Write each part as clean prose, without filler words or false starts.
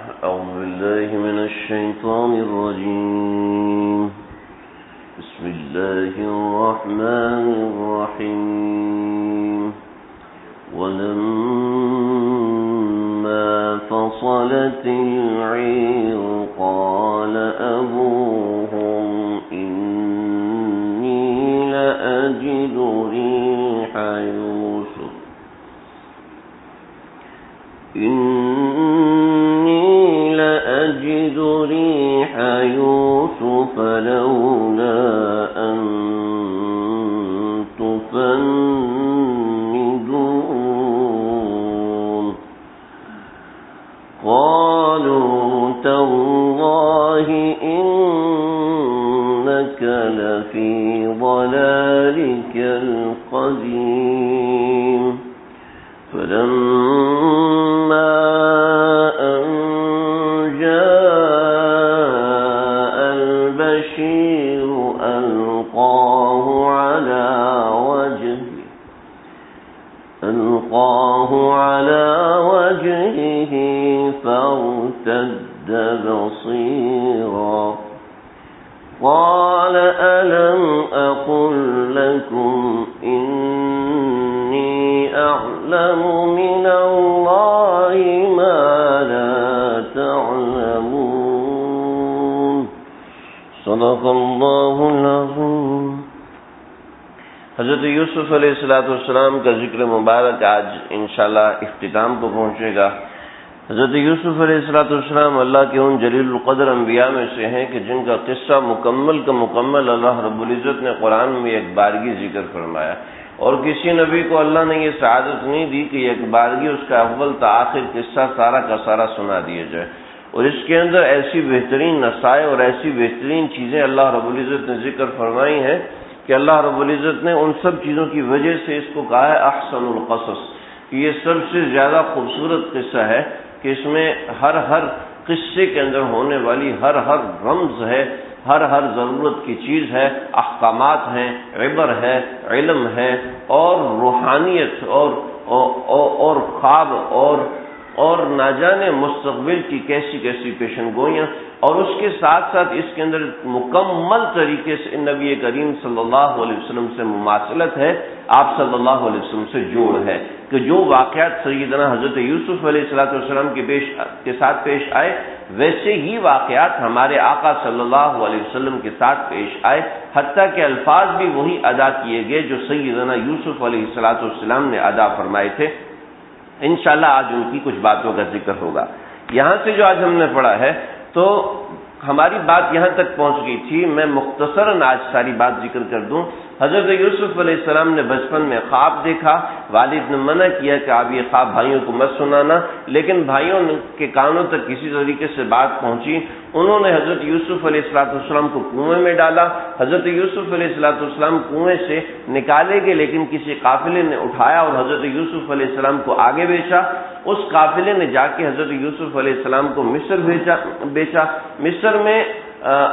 أعوذ بالله من الشيطان الرجيم. بسم الله الرحمن الرحيم. ولما فصلت العير قال أبوهم إني لأجد ريح يوسف لولا أن تفندون قالوا تالله إنك لفي ضلالك القديم. فلما أن جاء البشير ألقاه على وجهه فارتد بصيرا قال ألم أقل لكم إني أعلم من الله ما لا تعلمون. صدق اللہ العظیم. حضرت یوسف علیہ السلام کا ذکر مبارک آج انشاءاللہ اختتام کو پہنچے گا. حضرت یوسف علیہ السلام اللہ کے ان جلیل القدر انبیاء میں سے ہیں کہ جن کا قصہ مکمل کا مکمل اللہ رب العزت نے قرآن میں ایک بارگی ذکر فرمایا، اور کسی نبی کو اللہ نے یہ سعادت نہیں دی کہ ایک بارگی اس کا اول تا آخر قصہ سارا کا سارا سنا دیا جائے. اور اس کے اندر ایسی بہترین نصائح اور ایسی بہترین چیزیں اللہ رب العزت نے ذکر فرمائی ہیں کہ اللہ رب العزت نے ان سب چیزوں کی وجہ سے اس کو کہا ہے احسن القصص. یہ سب سے زیادہ خوبصورت قصہ ہے کہ اس میں ہر قصے کے اندر ہونے والی ہر رمز ہے، ہر ضرورت کی چیز ہے، احکامات ہیں، عبر ہے، علم ہے، اور روحانیت اور خواب اور نہ جانے مستقبل کی کیسی پیشن گوئیاں، اور اس کے ساتھ ساتھ اس کے اندر مکمل طریقے سے نبی کریم صلی اللہ علیہ وسلم سے مماثلت ہے، آپ صلی اللہ علیہ وسلم سے جوڑ ہے کہ جو واقعات سیدنا حضرت یوسف علیہ السلام کے ساتھ پیش آئے ویسے ہی واقعات ہمارے آقا صلی اللہ علیہ وسلم کے ساتھ پیش آئے، حتیٰ کہ الفاظ بھی وہی ادا کیے گئے جو سیدنا یوسف علیہ السلام نے ادا فرمائے تھے. انشاءاللہ آج ان کی کچھ باتوں کا ذکر ہوگا. یہاں سے جو آج ہم نے پڑھا ہے تو ہماری بات یہاں تک پہنچ گئی تھی. میں مختصراً آج ساری بات ذکر کر دوں. حضرت یوسف علیہ السلام نے بچپن میں خواب دیکھا. والد نے منع کیا کہ آپ یہ خواب بھائیوں کو مت سنانا، لیکن بھائیوں کے کانوں تک کسی طریقے سے بات پہنچی. انہوں نے حضرت یوسف علیہ السلام کو کنویں میں ڈالا. حضرت یوسف علیہ السلام کنویں سے نکالے گئے، لیکن کسی قافلے نے اٹھایا اور حضرت یوسف علیہ السلام کو آگے بیچا. اس قافلے نے جا کے حضرت یوسف علیہ السلام کو مصر بیچا. مصر میں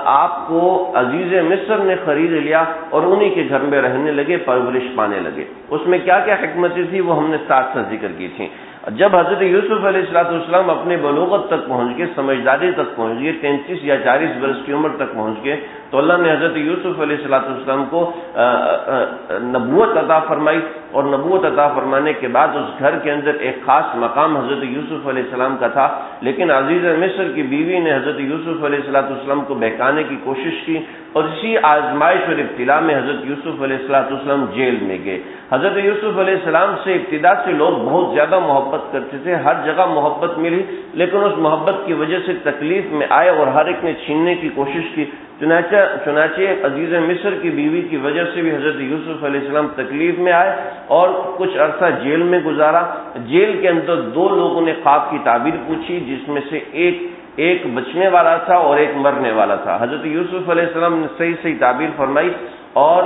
آپ کو عزیز مصر نے خرید لیا اور انہی کے گھر میں رہنے لگے، پرورش پانے لگے. اس میں کیا کیا حکمتیں تھی وہ ہم نے ساتھ ذکر کی تھی. جب حضرت یوسف علیہ السلام اپنے بلوغت تک پہنچ گئے، سمجھداری تک پہنچ گئے، 33 یا 40 برس کی عمر تک پہنچ گئے، تو اللہ نے حضرت یوسف علیہ السلام کو نبوت عطا فرمائی. اور نبوت عطا فرمانے کے بعد اس گھر کے اندر ایک خاص مقام حضرت یوسف علیہ السلام کا تھا. لیکن عزیز مصر کی بیوی نے حضرت یوسف علیہ السلام کو بہکانے کی کوشش کی، اور اسی آزمائش اور ابتلا میں حضرت یوسف علیہ السلام جیل میں گئے. حضرت یوسف علیہ السلام سے ابتدا سے لوگ بہت زیادہ محبت کرتے تھے، ہر جگہ محبت ملی، لیکن اس محبت کی وجہ سے تکلیف میں آئے اور ہر ایک نے چھیننے کی کوشش کی. چنانچہ عزیز مصر کی بیوی کی وجہ سے بھی حضرت یوسف علیہ السلام تکلیف میں آئے اور کچھ عرصہ جیل میں گزارا. جیل کے اندر 2 لوگوں نے خواب کی تعبیر پوچھی، جس میں سے ایک بچنے والا تھا اور ایک مرنے والا تھا. حضرت یوسف علیہ السلام نے صحیح تعبیر فرمائی، اور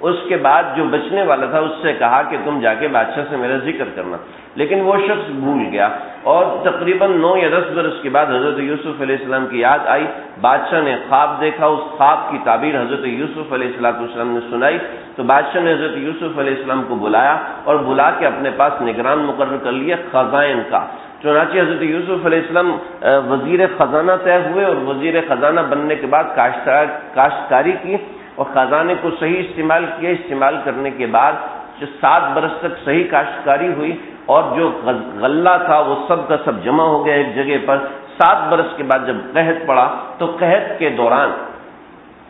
اس کے بعد جو بچنے والا تھا اس سے کہا کہ تم جا کے بادشاہ سے میرا ذکر کرنا، لیکن وہ شخص بھول گیا. اور تقریباً 9 یا 10 برس کے بعد حضرت یوسف علیہ السلام کی یاد آئی. بادشاہ نے خواب دیکھا، اس خواب کی تعبیر حضرت یوسف علیہ السلام نے سنائی. تو بادشاہ نے حضرت یوسف علیہ السلام کو بلایا اور بلا کے اپنے پاس نگران مقرر کر لیا خزائن کا. چنانچہ حضرت یوسف علیہ السلام وزیر خزانہ طے ہوئے اور وزیر خزانہ بننے کے بعد کاشتکاری کی اور خزانے کو صحیح استعمال کیا. استعمال کرنے کے بعد 7 برس تک صحیح کاشتکاری ہوئی اور جو غلہ تھا وہ سب کا سب جمع ہو گیا ایک جگہ پر. 7 برس کے بعد جب قحط پڑا تو قحط کے دوران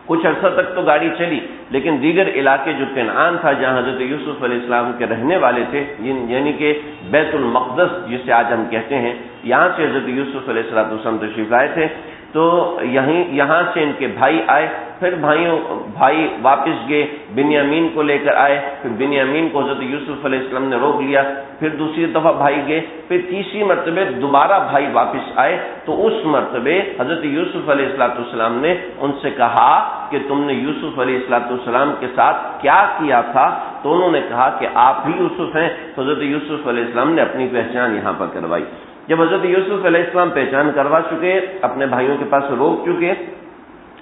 کچھ عرصہ تک تو گاڑی چلی، لیکن دیگر علاقے جو کنعان تھا جہاں حضرت یوسف علیہ السلام کے رہنے والے تھے، یعنی کہ بیت المقدس جسے آج ہم کہتے ہیں، یہاں سے حضرت یوسف علیہ السلام تشریف لائے تھے. تو یہاں سے ان کے بھائی آئے، پھر بھائی واپس گئے، بنیامین کو لے کر آئے، پھر بنیامین کو حضرت یوسف علیہ السلام نے روک لیا، پھر دوسری دفعہ بھائی گئے، پھر تیسری مرتبہ دوبارہ بھائی واپس آئے. تو اس مرتبہ حضرت یوسف علیہ السلام نے ان سے کہا کہ تم نے یوسف علیہ السلام کے ساتھ کیا کیا تھا؟ تو انہوں نے کہا کہ آپ ہی یوسف ہیں. تو حضرت یوسف علیہ السلام نے اپنی پہچان یہاں پر کروائی. جب حضرت یوسف علیہ السلام پہچان کروا چکے، اپنے بھائیوں کے پاس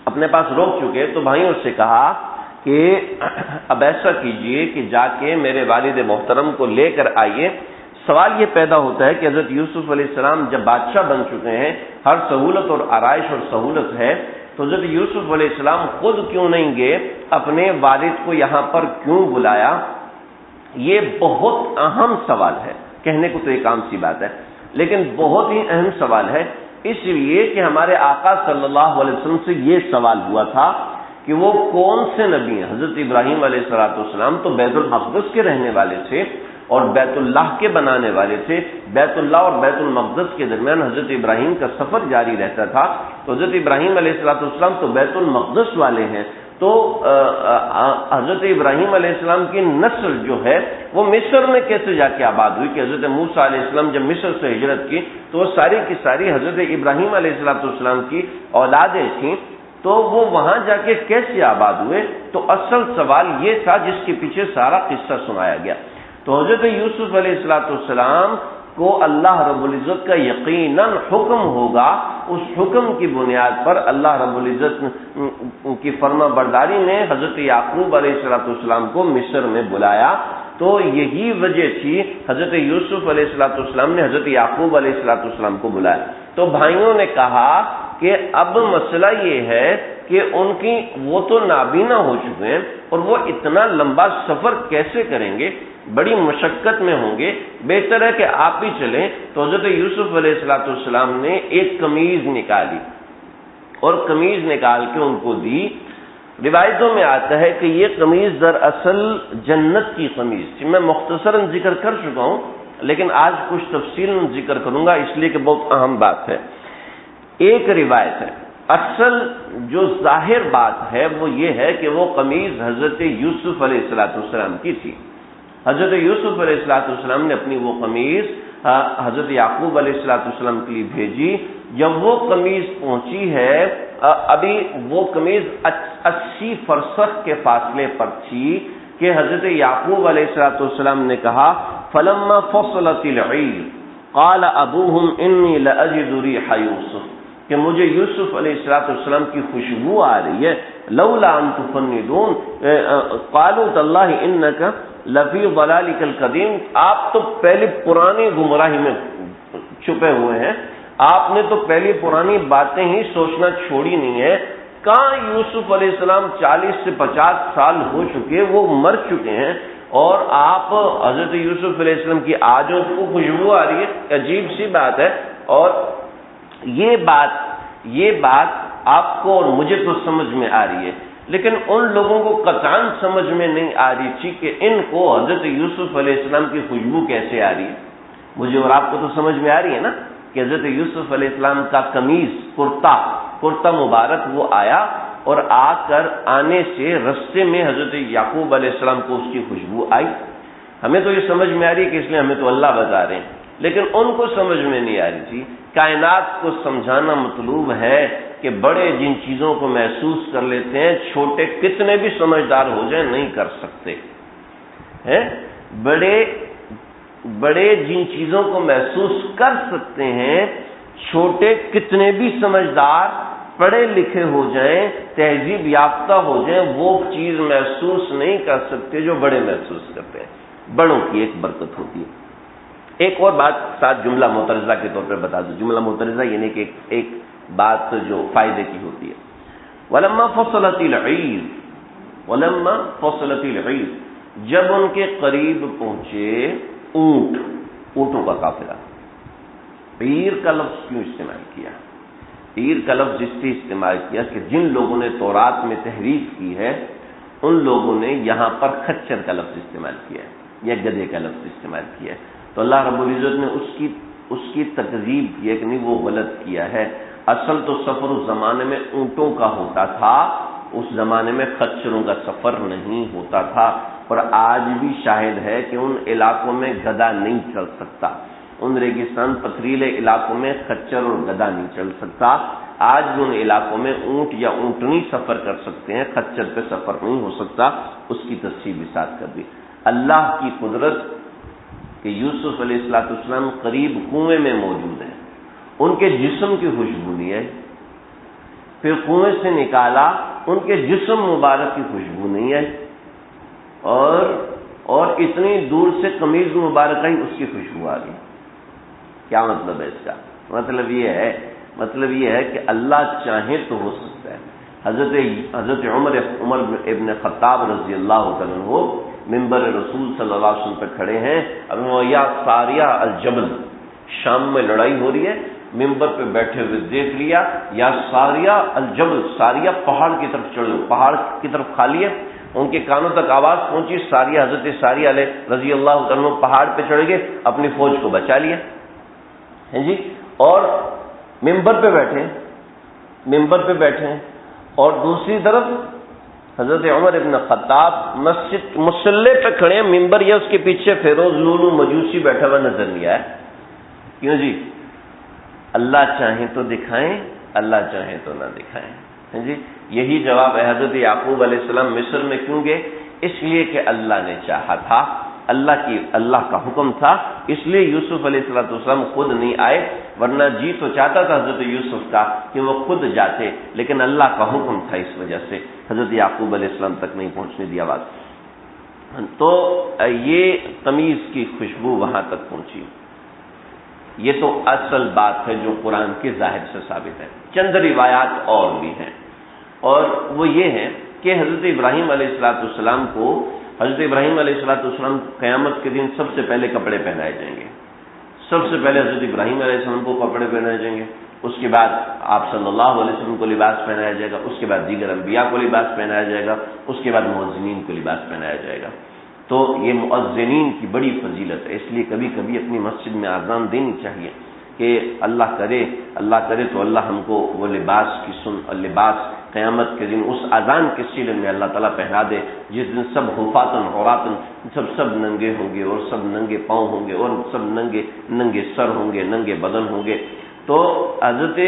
اپنے پاس روک چکے، تو بھائیوں سے کہا کہ اب ایسا کیجئے کہ جا کے میرے والد محترم کو لے کر آئیے. سوال یہ پیدا ہوتا ہے کہ حضرت یوسف علیہ السلام جب بادشاہ بن چکے ہیں، ہر سہولت اور آرائش اور سہولت ہے، تو حضرت یوسف علیہ السلام خود کیوں نہیں گئے، اپنے والد کو یہاں پر کیوں بلایا؟ یہ بہت اہم سوال ہے. کہنے کو تو ایک عام سی بات ہے، لیکن بہت ہی اہم سوال ہے، اس لیے کہ ہمارے آقا صلی اللہ علیہ وسلم سے یہ سوال ہوا تھا کہ وہ کون سے نبی ہیں. حضرت ابراہیم علیہ السلام تو بیت المقدس کے رہنے والے تھے اور بیت اللہ کے بنانے والے تھے. بیت اللہ اور بیت المقدس کے درمیان حضرت ابراہیم کا سفر جاری رہتا تھا. تو حضرت ابراہیم علیہ السلام تو بیت المقدس والے ہیں. تو حضرت ابراہیم علیہ السلام کی نسل جو ہے وہ مصر میں کیسے جا کے آباد ہوئی کہ حضرت موسیٰ علیہ السلام جب مصر سے ہجرت کی تو وہ ساری کی ساری حضرت ابراہیم علیہ السلام کی اولادیں تھیں. تو وہ وہاں جا کے کیسے آباد ہوئے؟ تو اصل سوال یہ تھا جس کے پیچھے سارا قصہ سنایا گیا. تو حضرت یوسف علیہ السلام کو اللہ رب العزت کا یقیناً حکم ہوگا. اس حکم کی بنیاد پر اللہ رب العزت کی فرما برداری نے حضرت یعقوب علیہ السلام کو مصر میں بلایا. تو یہی وجہ تھی حضرت یوسف علیہ السلام نے حضرت یعقوب علیہ السلام کو بلایا. تو بھائیوں نے کہا کہ اب مسئلہ یہ ہے کہ وہ تو نابینا ہو چکے ہیں اور وہ اتنا لمبا سفر کیسے کریں گے، بڑی مشقت میں ہوں گے، بہتر ہے کہ آپ ہی چلیں. تو حضرت یوسف علیہ السلام نے ایک قمیض نکالی اور قمیض نکال کے ان کو دی. روایتوں میں آتا ہے کہ یہ قمیض دراصل جنت کی قمیض تھی. میں مختصراً ذکر کر چکا ہوں لیکن آج کچھ تفصیل ذکر کروں گا اس لیے کہ بہت اہم بات ہے. ایک روایت ہے، اصل جو ظاہر بات ہے وہ یہ ہے کہ وہ قمیض حضرت یوسف علیہ السلام کی تھی. حضرت یوسف علیہ السلام نے اپنی وہ قمیض حضرت یعقوب علیہ السلام کے لیے بھیجی. جب وہ قمیض پہنچی ہے، ابھی وہ قمیض 80 فرسخ کے فاصلے پر تھی کہ حضرت یعقوب علیہ السلام نے کہا فلما فصلت العیر قال ابوہم انی لاجد ریح یوسف، کہ مجھے یوسف علیہ السلام کی خوشبو آ رہی ہے. لولا ان تفندون قالوا تاللہ انک لفی ضلالک القدیم، آپ تو پہلی پرانی گمراہی میں چھپے ہوئے ہیں، آپ نے تو پہلی پرانی باتیں ہی سوچنا چھوڑی نہیں ہے. کہاں یوسف علیہ السلام 40 سے 50 سال ہو چکے، وہ مر چکے ہیں اور آپ حضرت یوسف علیہ السلام کی آجوں کو خوشبو آ رہی ہے. عجیب سی بات ہے. اور یہ بات آپ کو اور مجھے تو سمجھ میں آ رہی ہے، لیکن ان لوگوں کو قطعاً سمجھ میں نہیں آ رہی تھی کہ ان کو حضرت یوسف علیہ السلام کی خوشبو کیسے آ رہی ہے. مجھے اور آپ کو تو سمجھ میں آ رہی ہے نا کہ حضرت یوسف علیہ السلام کا قمیض کرتا مبارک وہ آیا اور آنے سے رستے میں حضرت یعقوب علیہ السلام کو اس کی خوشبو آئی. ہمیں تو یہ سمجھ میں آ رہی ہے کہ اس لیے ہمیں تو اللہ بتا رہے ہیں، لیکن ان کو سمجھ میں نہیں آ رہی تھی. کائنات کو سمجھانا مطلوب ہے کہ بڑے جن چیزوں کو محسوس کر لیتے ہیں چھوٹے کتنے بھی سمجھدار ہو جائیں نہیں کر سکتے ہیں. بڑے جن چیزوں کو محسوس کر سکتے ہیں چھوٹے کتنے بھی سمجھدار پڑھے لکھے ہو جائیں تہذیب یافتہ ہو جائیں وہ چیز محسوس نہیں کر سکتے جو بڑے محسوس کرتے ہیں. بڑوں کی ایک برکت ہوتی ہے. ایک اور بات ساتھ جملہ معترضہ کے طور پر بتا دوں. جملہ معترضہ یعنی کہ ایک بات جو فائدے کی ہوتی ہے. وَلَمَّا فَصَلَتِ الْعِيرُ، وَلَمَّا فَصَلَتِ الْعِيرُ، جب ان کے قریب پہنچے اونٹوں کا قافلہ. عیر کا لفظ کیوں استعمال کیا؟ عیر کا لفظ اس لیے استعمال کیا کہ جن لوگوں نے تورات میں تحریف کی ہے ان لوگوں نے یہاں پر خچر کا لفظ استعمال کیا ہے یا گدھے کا لفظ استعمال کیا ہے. تو اللہ رب العزت نے اس کی تکذیب کی ہے کہ نہیں، وہ غلط کیا ہے. اصل تو سفر اس زمانے میں اونٹوں کا ہوتا تھا، اس زمانے میں خچروں کا سفر نہیں ہوتا تھا. اور آج بھی شاہد ہے کہ ان علاقوں میں گدھا نہیں چل سکتا، ان ریگستان پتھریلے علاقوں میں خچر اور گدھا نہیں چل سکتا. آج بھی ان علاقوں میں اونٹ یا اونٹنی سفر کر سکتے ہیں، خچر پہ سفر نہیں ہو سکتا. اس کی تفصیل بھی ساتھ کر دی. اللہ کی قدرت کہ یوسف علیہ السلام قریب کنویں میں موجود ہیں، ان کے جسم کی خوشبو نہیں ہے، پھر کنویں سے نکالا ان کے جسم مبارک کی خوشبو نہیں ہے، اور اتنی دور سے قمیض مبارک ہی اس کی خوشبو آ گئی. کیا مطلب ہے اس کا؟ مطلب یہ ہے کہ اللہ چاہے تو ہو سکتا ہے. حضرت عمر ابن خطاب رضی اللہ عنہ منبر رسول صلی اللہ علیہ وسلم پہ کھڑے ہیں. اب یا ساریہ الجبل، شام میں لڑائی ہو رہی ہے، منبر پہ بیٹھے ہوئے دیکھ لیا یا ساریہ الجبل، ساریہ پہاڑ کی طرف چڑھ لو، پہاڑ کی طرف کھا لیے. ان کے کانوں تک آواز پہنچی، ساریہ حضرت ساریہ علیہ رضی اللہ عنہ پہاڑ پہ چڑھ گئے، اپنی فوج کو بچا لیا ہے جی. اور منبر پہ بیٹھے اور دوسری طرف حضرت عمر ابن خطاب مسجد مصلی پہ کھڑے ہیں، منبر یا اس کے پیچھے فیروز لولو مجوسی بیٹھا ہوا نظر نہیں آیا. کیوں جی؟ اللہ چاہیں تو دکھائیں، اللہ چاہیں تو نہ دکھائیں جی. یہی جواب ہے. حضرت یعقوب علیہ السلام مصر میں کیوں گئے؟ اس لیے کہ اللہ نے چاہا تھا، اللہ کا حکم تھا. اس لیے یوسف علیہ السلام خود نہیں آئے، ورنہ جی تو چاہتا تھا حضرت یوسف کا کہ وہ خود جاتے، لیکن اللہ کا حکم تھا، اس وجہ سے حضرت یعقوب علیہ السلام تک نہیں پہنچنے دیا بات. تو یہ تمیز کی خوشبو وہاں تک پہنچی. یہ تو اصل بات ہے جو قرآن کے ظاہر سے ثابت ہے. چند روایات اور بھی ہیں، اور وہ یہ ہے کہ حضرت ابراہیم علیہ السلام کو قیامت کے دن سب سے پہلے کپڑے پہنائے جائیں گے. سب سے پہلے حضرت ابراہیم علیہ السلام کو کپڑے پہنائے جائیں گے، اس کے بعد آپ صلی اللہ علیہ وسلم کو لباس پہنایا جائے گا، اس کے بعد دیگر انبیاء کو لباس پہنایا جائے گا، اس کے بعد مؤذنین کو لباس پہنایا جائے گا. تو یہ مؤذنین کی بڑی فضیلت ہے. اس لیے کبھی کبھی اپنی مسجد میں اذان دینی چاہیے کہ اللہ کرے تو اللہ ہم کو وہ لباس قیامت کے دن اس اذان کے سلسلے میں اللہ تعالیٰ پہنا دے، جس دن سب حفاتن عوراتن سب ننگے ہوں گے، اور سب ننگے پاؤں ہوں گے، اور سب ننگے سر ہوں گے، ننگے بدن ہوں گے. تو حضرت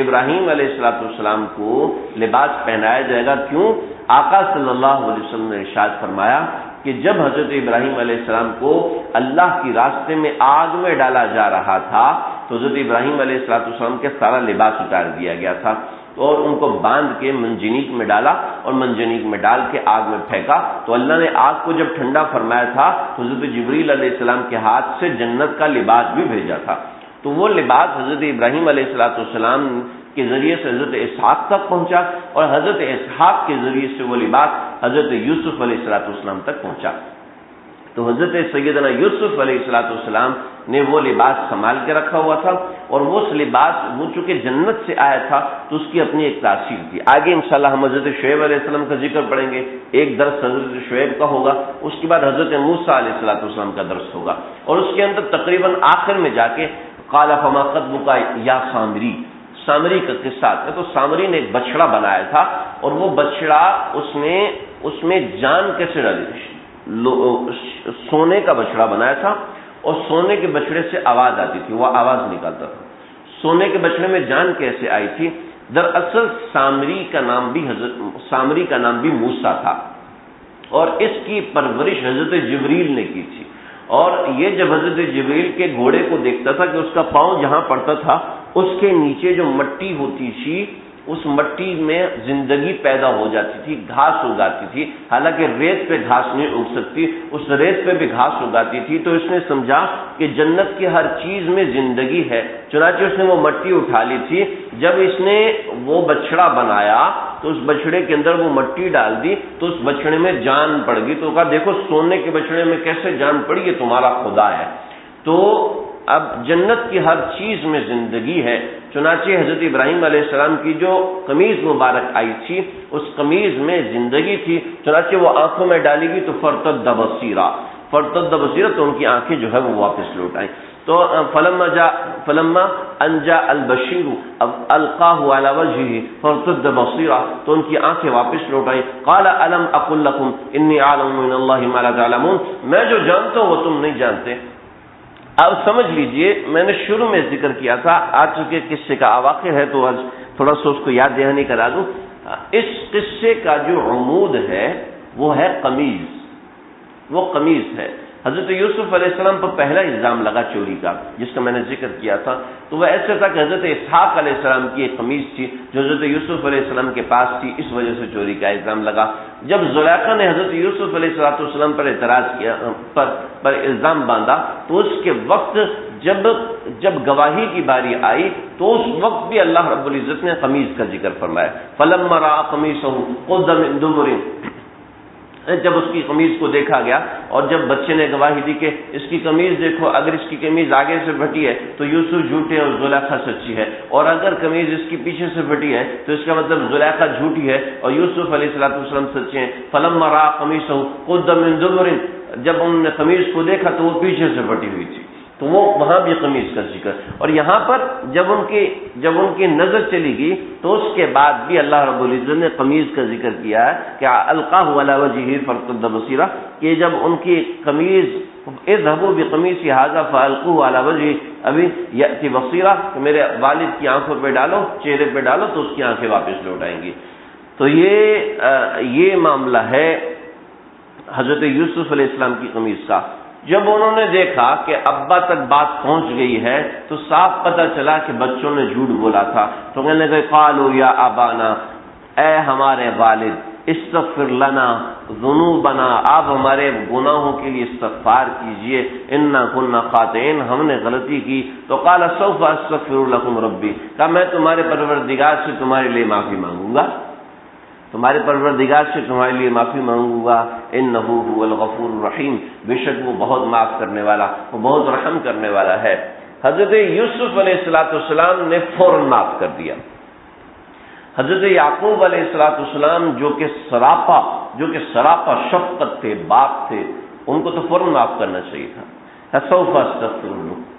ابراہیم علیہ السلام کو لباس پہنایا جائے گا. کیوں؟ آقا صلی اللہ علیہ وسلم نے ارشاد فرمایا کہ جب حضرت ابراہیم علیہ السلام کو اللہ کی راستے میں آگ میں ڈالا جا رہا تھا تو حضرت ابراہیم علیہ السلام کے سارا لباس اتار دیا گیا تھا، اور ان کو باندھ کے منجنیق میں ڈالا اور منجنیق میں ڈال کے آگ میں پھینکا. تو اللہ نے آگ کو جب ٹھنڈا فرمایا تھا تو حضرت جبریل علیہ السلام کے ہاتھ سے جنت کا لباس بھی بھیجا تھا. تو وہ لباس حضرت ابراہیم علیہ السلام کے ذریعے سے حضرت اسحاق تک پہنچا، اور حضرت اسحاق کے ذریعے سے وہ لباس حضرت یوسف علیہ السلام تک پہنچا. تو حضرت سیدنا یوسف علیہ السلام نے وہ لباس سنبھال کے رکھا ہوا تھا، اور وہ لباس وہ چونکہ جنت سے آیا تھا تو اس کی اپنی ایک تاثیر تھی. آگے انشاءاللہ ہم حضرت شعیب علیہ السلام کا ذکر پڑھیں گے، ایک درس حضرت شعیب کا ہوگا، اس کے بعد حضرت موسیٰ علیہ السلام کا درس ہوگا، اور اس کے اندر تقریباً آخر میں جا کے قال فما خطبک یا سامری کا قصہ آتا ہے. تو سامری نے ایک بچڑا بنایا تھا، اور وہ بچڑا اس میں جان کیسے ڈالی؟ سونے کا بچڑا بنایا تھا، اور سونے کے بچڑے سے آواز آتی تھی، وہ آواز نکالتا تھا. سونے کے بچڑے میں جان کیسے آئی تھی؟ دراصل سامری کا نام بھی موسیٰ تھا، اور اس کی پرورش حضرت جبریل نے کی تھی. اور یہ جب حضرت جبریل کے گھوڑے کو دیکھتا تھا کہ اس کا پاؤں جہاں پڑتا تھا اس کے نیچے جو مٹی ہوتی تھی اس مٹی میں زندگی پیدا ہو جاتی تھی، گھاس اگاتی تھی، حالانکہ ریت پہ گھاس نہیں اگ سکتی، اس ریت پہ بھی گھاس اگاتی تھی۔ تو اس نے سمجھا کہ جنت کی ہر چیز میں زندگی ہے، چنانچہ اس نے وہ مٹی اٹھا لی تھی۔ جب اس نے وہ بچڑا بنایا تو اس بچڑے کے اندر وہ مٹی ڈال دی تو اس بچڑے میں جان پڑ گئی۔ تو کہا دیکھو سونے کے بچڑے میں کیسے جان پڑی، یہ تمہارا خدا ہے۔ تو اب جنت کی ہر چیز میں زندگی ہے۔ چنانچہ حضرت ابراہیم علیہ السلام کی جو قمیض مبارک آئی تھی اس قمیض میں زندگی تھی، چنانچہ وہ آنکھوں میں ڈالی گئی تو فرتد بصیرا تو ان کی آنکھیں جو ہے وہ واپس لوٹ آئیں۔ تو فلما انجا البشیر اب القاہ علی وجهه فرتد بصیرا تو ان کی آنکھیں واپس لوٹ آئیں۔ قال الم اقل لكم انی اعلم من اللہ ما لا تعلمون، میں جو جانتا ہوں وہ تم نہیں جانتے۔ اب سمجھ لیجئے، میں نے شروع میں ذکر کیا تھا، آج چونکہ قصے کا واقع ہے تو آج تھوڑا سا اس کو یاد دہانی کرا دوں۔ اس قصے کا جو عمود ہے وہ ہے قمیض، وہ قمیض ہے۔ حضرت یوسف علیہ السلام پر پہلا الزام لگا چوری کا، جس کا میں نے ذکر کیا تھا، تو وہ ایسا تھا کہ حضرت اسحاق علیہ السلام کی ایک قمیض تھی جو حضرت یوسف علیہ السلام کے پاس تھی، اس وجہ سے چوری کا الزام لگا۔ جب زلیخا نے حضرت یوسف علیہ السلام پر اعتراض کیا، پر الزام باندھا، تو اس کے وقت جب گواہی کی باری آئی تو اس وقت بھی اللہ رب العزت نے قمیض کا ذکر فرمایا۔ فلما رأى قمیصه قد من دبر، جب اس کی قمیض کو دیکھا گیا اور جب بچے نے گواہی دی کہ اس کی قمیض دیکھو، اگر اس کی قمیض آگے سے پھٹی ہے تو یوسف جھوٹے اور زلیخا سچی ہے، اور اگر قمیض اس کی پیچھے سے پھٹی ہے تو اس کا مطلب زلیخا جھوٹی ہے اور یوسف علیہ السلام سچے ہیں۔ فلما رأى قمیصه قد من دبر، جب انہوں نے قمیض کو دیکھا تو وہ پیچھے سے پھٹی ہوئی تھی، تو وہ وہاں بھی قمیض کا ذکر۔ اور یہاں پر جب ان کی نظر چلی گئی تو اس کے بعد بھی اللہ رب العزت نے قمیض کا ذکر کیا ہے کہ القاہ علی وجهه فرتد بصیرا، کہ جب ان کی قمیض اذهبوا بقمیصی ھذا فالقوه علی وجهه ابھی یاتی بصیرا، کہ میرے والد کی آنکھوں پہ ڈالو، چہرے پہ ڈالو تو اس کی آنکھیں واپس لوٹ آئیں گی۔ تو یہ معاملہ ہے حضرت یوسف علیہ السلام کی قمیض کا۔ جب انہوں نے دیکھا کہ ابا تک بات پہنچ گئی ہے تو صاف پتہ چلا کہ بچوں نے جھوٹ بولا تھا، تو کہنے لگے قالوا یا ابانا، اے ہمارے والد، استغفر لنا ذنوبنا، آپ ہمارے گناہوں کے لیے استغفار کیجئے، انا كنا خاطئین، ہم نے غلطی کی۔ تو قال سوف استغفر لكم ربی، کہا میں تمہارے پروردگار سے تمہارے لیے معافی مانگوں گا، تمہارے پروردگار سے تمہارے لیے معافی مانگوں گا، انہ هو الغفور الرحیم، بے شک وہ بہت معاف کرنے والا، وہ بہت رحم کرنے والا ہے۔ حضرت یوسف علیہ السلام نے فوراً معاف کر دیا۔ حضرت یعقوب علیہ السلام جو کہ سراپا شفقت تھے، باپ تھے، ان کو تو فوراً معاف کرنا چاہیے تھا۔ سوف استغفر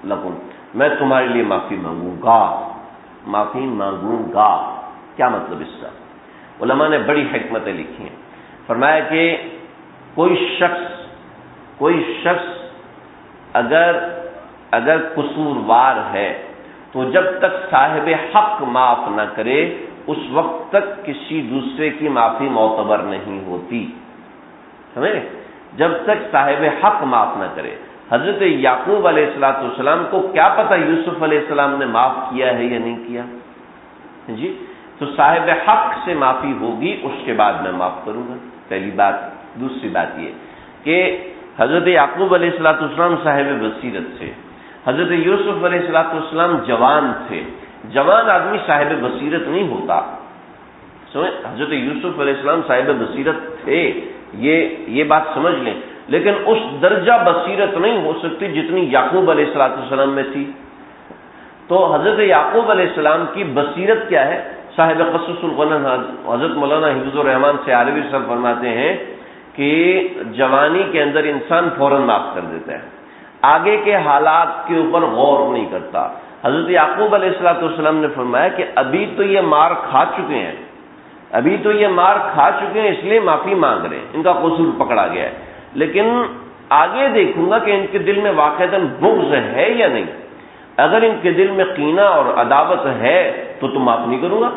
لکم، میں تمہارے لیے معافی مانگوں گا، کیا مطلب اس کا؟ علماء نے بڑی حکمتیں لکھی ہیں۔ فرمایا کہ کوئی شخص اگر قصوروار ہے تو جب تک صاحب حق معاف نہ کرے اس وقت تک کسی دوسرے کی معافی معتبر نہیں ہوتی، سمجھے؟ جب تک صاحب حق معاف نہ کرے۔ حضرت یعقوب علیہ السلام کو کیا پتہ یوسف علیہ السلام نے معاف کیا ہے یا نہیں کیا جی؟ تو صاحب حق سے معافی ہوگی، اس کے بعد میں معاف کروں گا، پہلی بات۔ دوسری بات یہ کہ حضرت یعقوب علیہ السلام صاحب بصیرت تھے، حضرت یوسف علیہ السلام جوان تھے، جوان آدمی صاحب بصیرت نہیں ہوتا، حضرت یوسف علیہ السلام صاحب بصیرت تھے، یہ بات سمجھ لیں، لیکن اس درجہ بصیرت نہیں ہو سکتی جتنی یعقوب علیہ السلام میں تھی۔ تو حضرت یعقوب علیہ السلام کی بصیرت کیا ہے؟ صاحب قصص القرآن حضرت مولانا حفظ الرحمان سے عربی صاحب فرماتے ہیں کہ جوانی کے اندر انسان فوراً معاف کر دیتا ہے، آگے کے حالات کے اوپر غور نہیں کرتا۔ حضرت یعقوب علیہ السلام نے فرمایا کہ ابھی تو یہ مار کھا چکے ہیں، اس لیے معافی مانگ رہے ہیں، ان کا قصور پکڑا گیا ہے، لیکن آگے دیکھوں گا کہ ان کے دل میں واقعتاً بغض ہے یا نہیں۔ اگر ان کے دل میں کینہ اور عداوت ہے تو معاف نہیں کروں گا،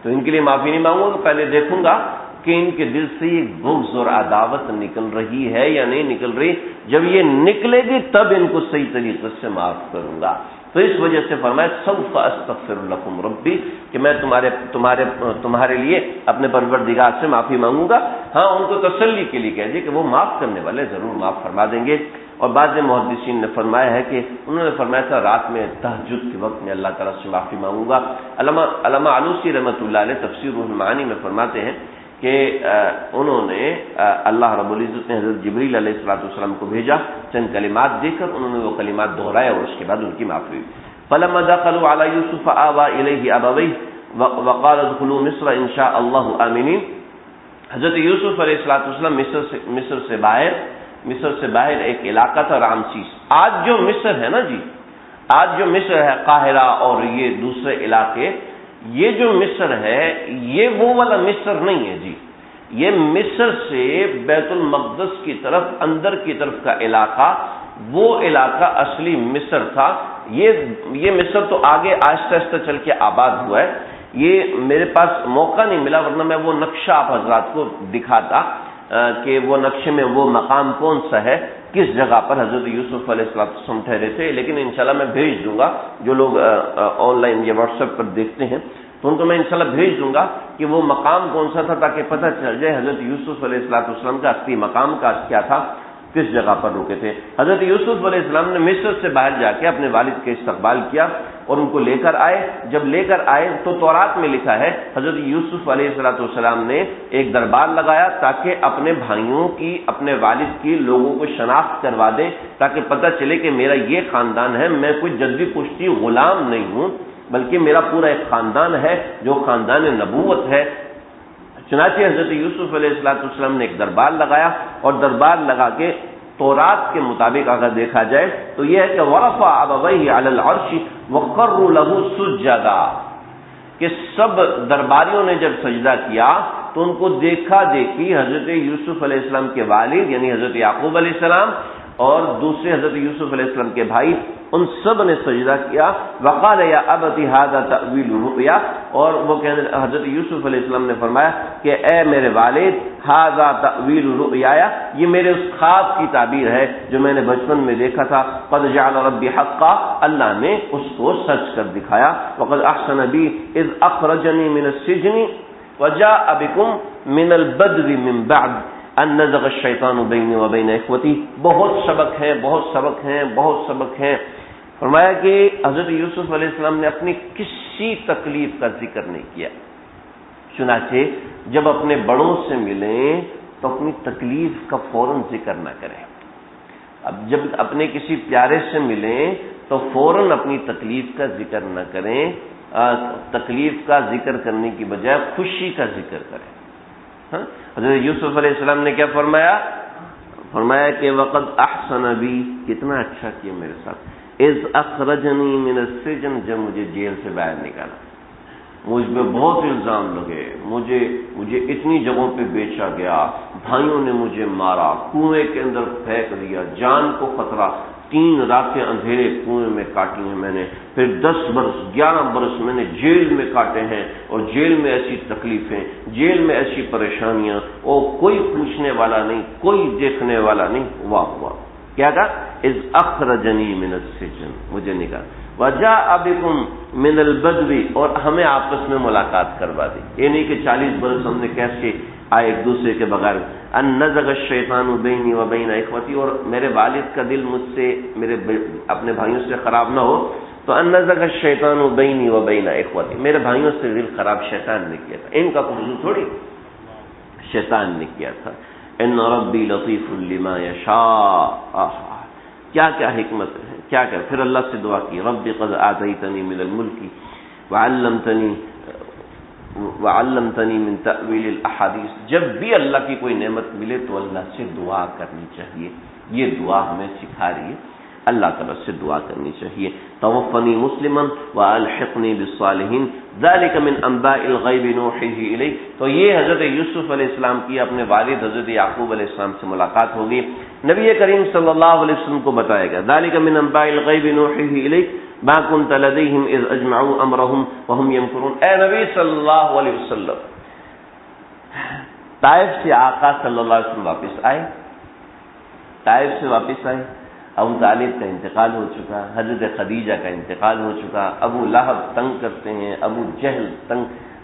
تو ان کے لیے معافی نہیں مانگوں گا، پہلے دیکھوں گا کہ ان کے دل سے یہ بغض اور عداوت نکل رہی ہے یا نہیں نکل رہی۔ جب یہ نکلے گی تب ان کو صحیح طریقے سے معاف کروں گا۔ تو اس وجہ سے فرمایا سوف استغفر لکم ربی کہ میں تمہارے لیے اپنے پروردگار سے معافی مانگوں گا. ہاں ان کو تسلی کے لیے کہہ دیے کہ وہ معاف کرنے والے ضرور معاف فرما دیں گے. اور بعض محدثین نے فرمایا ہے کہ انہوں نے فرمایا تھا رات میں تہجد کے وقت میں اللہ تعالیٰ سے معافی مانگوں گا. علامہ علوسی رحمۃ اللہ علیہ تفسیر روح المعانی میں فرماتے ہیں کہ انہوں نے اللہ رب العزت نے حضرت جبریل علیہ السلام کو بھیجا، چند کلمات دے کر انہوں نے وہ کلمات دہرائے اور اس کے بعد ان کی معافی ہوئی. فلما دخلوا على يوسف آوى إليه أبويه وقال ادخلوا مصر إن شاء الله آمنين. حضرت یوسف علیہ السلام مصر سے باہر ایک علاقہ تھا رامسیس. آج جو مصر ہے نا جی، آج جو مصر ہے قاہرہ اور یہ دوسرے علاقے، یہ جو مصر ہے یہ وہ والا مصر نہیں ہے جی. یہ مصر سے بیت المقدس کی طرف اندر کی طرف کا علاقہ، وہ علاقہ اصلی مصر تھا. یہ مصر تو آگے آہستہ آہستہ چل کے آباد ہوا ہے. یہ میرے پاس موقع نہیں ملا ورنہ میں وہ نقشہ آپ حضرات کو دکھاتا کہ وہ نقشے میں وہ مقام کون سا ہے، کس جگہ پر حضرت یوسف علیہ السلام ٹھہرے تھے. لیکن انشاءاللہ میں بھیج دوں گا، جو لوگ آن لائن یا واٹس ایپ پر دیکھتے ہیں تو ان کو میں انشاءاللہ بھیج دوں گا کہ وہ مقام کون سا تھا، تاکہ پتہ چل جائے حضرت یوسف علیہ السلام کا اصلی مقام کا کیا تھا، کس جگہ پر رکے تھے. حضرت یوسف علیہ السلام نے مصر سے باہر جا کے اپنے والد کا استقبال کیا اور ان کو لے کر آئے. جب لے کر آئے تو تورات میں لکھا ہے حضرت یوسف علیہ السلام نے ایک دربار لگایا تاکہ اپنے بھائیوں کی، اپنے والد کی لوگوں کو شناخت کروا دے، تاکہ پتہ چلے کہ میرا یہ خاندان ہے، میں کوئی جدوی پشتی غلام نہیں ہوں بلکہ میرا پورا ایک خاندان ہے جو خاندان نبوت ہے. چنانچہ حضرت یوسف علیہ السلام نے ایک دربار لگایا اور دربار لگا کے تورات کے مطابق اگر دیکھا جائے تو یہ ہے کہ ورفع ابویہ علی العرش وخروا له سجدا، کہ سب درباریوں نے جب سجدہ کیا تو ان کو دیکھا دیکھی حضرت یوسف علیہ السلام کے والد یعنی حضرت یعقوب علیہ السلام اور دوسرے حضرت یوسف علیہ السلام کے بھائی، ان سب نے سجدہ کیا. وقال یا ابت ھذا تأویل الرؤیا، اور وہ کہنے حضرت یوسف علیہ السلام نے فرمایا کہ اے میرے والد، ھذا تأویل الرؤیا، یہ میرے اس خواب کی تعبیر ہے جو میں نے بچپن میں دیکھا تھا. قد جعل ربی حقا، اللہ نے اس کو سچ کر دکھایا. وقد احسن بی اذ اخرجنی من السجن وجاء بکم من البدو من بعد ان نزغ الشیطان بینی و بین اخوتی. بہت سبق ہیں. فرمایا کہ حضرت یوسف علیہ السلام نے اپنی کسی تکلیف کا ذکر نہیں کیا. چنانچہ جب اپنے بڑوں سے ملیں تو اپنی تکلیف کا فوراً ذکر نہ کریں. اب جب اپنے کسی پیارے سے ملیں تو فوراً اپنی تکلیف کا ذکر نہ کریں. تکلیف کا ذکر کرنے کی بجائے خوشی کا ذکر کریں. حضرت یوسف علیہ السلام نے کیا فرمایا کہ وقد احسن بی، کتنا اچھا کیا میرے ساتھ، اذ اخرجنی من السجن، جب مجھے جیل سے باہر نکالا. مجھ پہ بہت الزام لگے، مجھے اتنی جگہوں پہ بیچا گیا، بھائیوں نے مجھے مارا، کنویں کے اندر پھینک دیا، جان کو خطرہ، 3 راتیں اندھیرے کنویں میں کاٹی ہیں میں نے، پھر 10 برس 11 برس میں نے جیل میں کاٹے ہیں، اور جیل میں ایسی تکلیفیں، جیل میں ایسی پریشانیاں، اور کوئی پوچھنے والا نہیں، کوئی دیکھنے والا نہیں. واہ واہ، کیا کہا؟ اذ اخرجنی من السجن، مجھے نکالا. وجاء بکم من البدو، اور ہمیں آپس میں ملاقات کروا دی. یہ نہیں کہ 40 برس ہم نے کیسے آئے ایک دوسرے کے بغیر. ان نزغ الشیطان بینی و بین اخوتی، اور میرے والد کا دل مجھ سے، میرے اپنے بھائیوں سے خراب نہ ہو. تو ان نزغ الشیطان بینی و بین اخوتی، میرے بھائیوں سے دل خراب شیطان نے کیا تھا، ان کا قصور تھوڑی، شیطان نے کیا تھا. ان ربی لطیف لما یشاء، کیا حکمت ہے، کیا پھر اللہ سے دعا کی. رب قد آتیتنی من الملک وعلمتنی من تأویل الاحادیث. جب بھی اللہ کی کوئی نعمت ملے تو اللہ سے دعا کرنی چاہیے. یہ دعا ہمیں سکھا رہی ہے، اللہ تعالیٰ سے دعا کرنی چاہیے. توفنی مسلما والحقنی بالصالحین ذلک من انباء الغیب نوحیہ الیک. تو یہ حضرت یوسف علیہ السلام کی اپنے والد حضرت یعقوب علیہ السلام سے ملاقات ہوگی. نبی کریم صلی اللہ علیہ وسلم کو بتایا گیا ذلک من انباء الغیب نوحیہ الیک ما كنت لديهم اذ اجمعوا امرهم وهم يمكرون. اے نبی صلی اللہ علیہ وسلم، طائف سے آقا صلی اللہ علیہ وسلم واپس آئے، ابو طالب کا انتقال ہو چکا، حضرت خدیجہ کا انتقال ہو چکا، ابو لہب تنگ کرتے ہیں،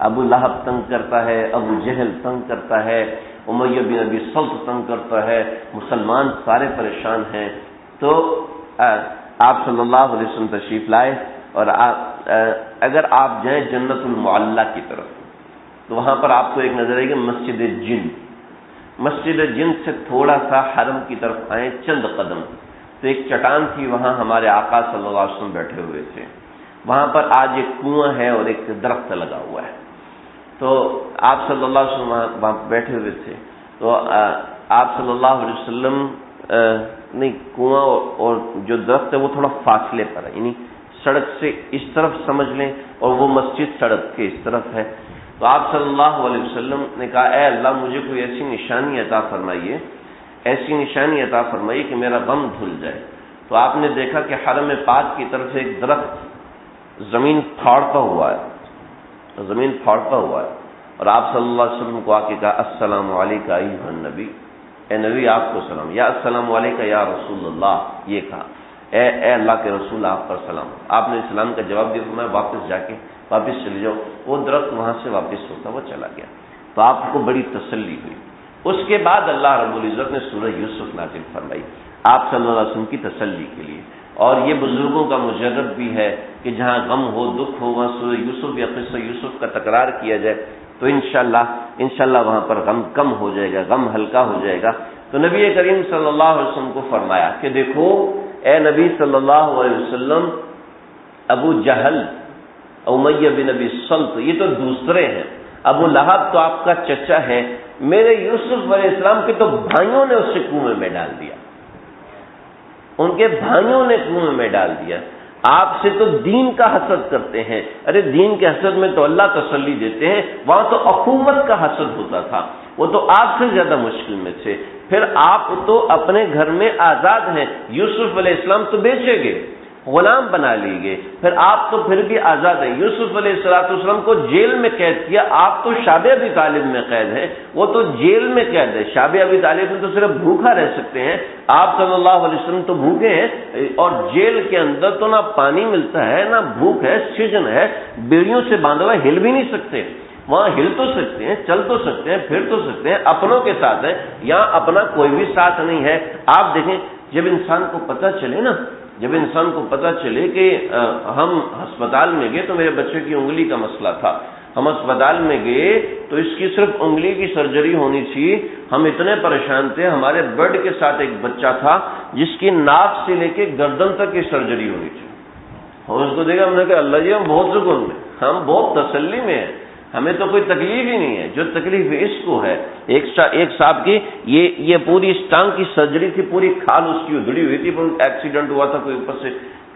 ابو لہب تنگ کرتا ہے، ابو جہل تنگ کرتا ہے، امیہ بن ابی سلط تنگ کرتا ہے، مسلمان سارے پریشان ہیں۔ تو آپ صلی اللہ علیہ وسلم تشریف لائے، اور اگر آپ جائیں جنت المعلی کی طرف تو وہاں پر آپ کو ایک نظر آئے گی مسجد جن سے تھوڑا سا حرم کی طرف آئیں چند قدم تو ایک چٹان تھی، وہاں ہمارے آقا صلی اللہ علیہ وسلم بیٹھے ہوئے تھے۔ وہاں پر آج ایک کنواں ہے اور ایک درخت لگا ہوا ہے، تو آپ صلی اللہ علیہ وسلم وہاں بیٹھے ہوئے تھے۔ تو آپ صلی اللہ علیہ وسلم نہیں، کنواں اور جو درخت ہے وہ تھوڑا فاصلے پر ہے، یعنی سڑک سے اس طرف سمجھ لیں اور وہ مسجد سڑک کے اس طرف ہے۔ تو آپ صلی اللہ علیہ وسلم نے کہا اے اللہ مجھے کوئی ایسی نشانی عطا فرمائیے، ایسی نشانی عطا فرمائیے کہ میرا غم دھل جائے۔ تو آپ نے دیکھا کہ حرم پاک کی طرف سے ایک درخت زمین پھاڑتا ہوا ہے اور آپ صلی اللہ علیہ وسلم کو آ کے کہا السلام علیکم ایھا النبی، اے نبی آپ کو سلام، یا السلام علیکم یا رسول اللہ، یہ کہا اے اللہ کے رسول آپ پر سلام۔ آپ نے اسلام کا جواب دیا، فرمایا واپس چلے جاؤ۔ وہ درخت وہاں سے واپس ہوتا وہ چلا گیا، تو آپ کو بڑی تسلی ہوئی۔ اس کے بعد اللہ رب العزت نے سورہ یوسف نازل فرمائی آپ صلی اللہ علیہ وسلم کی تسلی کے لیے، اور یہ بزرگوں کا مجرد بھی ہے کہ جہاں غم ہو دکھ ہو وہاں سورہ یوسف یا قصہ یوسف کا تکرار کیا جائے تو انشاءاللہ وہاں پر غم کم ہو جائے گا، غم ہلکا ہو جائے گا۔ تو نبی کریم صلی اللہ علیہ وسلم کو فرمایا کہ دیکھو اے نبی صلی اللہ علیہ وسلم، ابو جہل، امیہ بن ابی سلط یہ تو دوسرے ہیں، ابو لہب تو آپ کا چچا ہے، میرے یوسف علیہ السلام کے تو بھائیوں نے اسے کنویں میں ڈال دیا، ان کے بھائیوں نے کنویں میں ڈال دیا۔ آپ سے تو دین کا حسد کرتے ہیں، ارے دین کے حسد میں تو اللہ تسلی دیتے ہیں، وہاں تو اخوت کا حسد ہوتا تھا، وہ تو آپ سے زیادہ مشکل میں تھے۔ پھر آپ تو اپنے گھر میں آزاد ہیں، یوسف علیہ السلام تو بیچے گئے، غلام بنا لیے گئے، پھر آپ تو پھر بھی آزاد ہیں۔ یوسف علیہ السلام کو جیل میں قید کیا، آپ تو شاب ابی طالب میں قید ہیں، وہ تو جیل میں قید ہے، شاب ابی طالب میں تو صرف بھوکا رہ سکتے ہیں، آپ صلی اللہ علیہ وسلم تو بھوکے ہیں، اور جیل کے اندر تو نہ پانی ملتا ہے نہ بھوک ہے، سجن ہے، بیڑیوں سے باندھا ہوا، ہل بھی نہیں سکتے، وہاں ہل تو سکتے ہیں، چل تو سکتے ہیں، پھر تو سکتے ہیں، اپنوں کے ساتھ ہیں، یہاں اپنا کوئی بھی ساتھ نہیں ہے۔ آپ دیکھیں جب انسان کو پتہ چلے کہ ہم ہسپتال میں گئے تو میرے بچے کی انگلی کا مسئلہ تھا، ہم ہسپتال میں گئے تو اس کی صرف انگلی کی سرجری ہونی تھی، ہم اتنے پریشان تھے، ہمارے بیڈ کے ساتھ ایک بچہ تھا جس کی ناک سے لے کے گردن تک کی سرجری ہونی تھی، اور اس کو دیکھا ہم نے کہا اللہ جی ہم بہت سکون میں، ہم بہت تسلی میں ہیں، ہمیں تو کوئی تکلیف ہی نہیں ہے، جو تکلیف اس کو ہے۔ ایک صاحب کی یہ پوری اس ٹانگ کی سرجری تھی، پوری کھال اس کی ادھڑی ہوئی تھی، پر ایکسیڈنٹ ہوا تھا، کوئی اوپر سے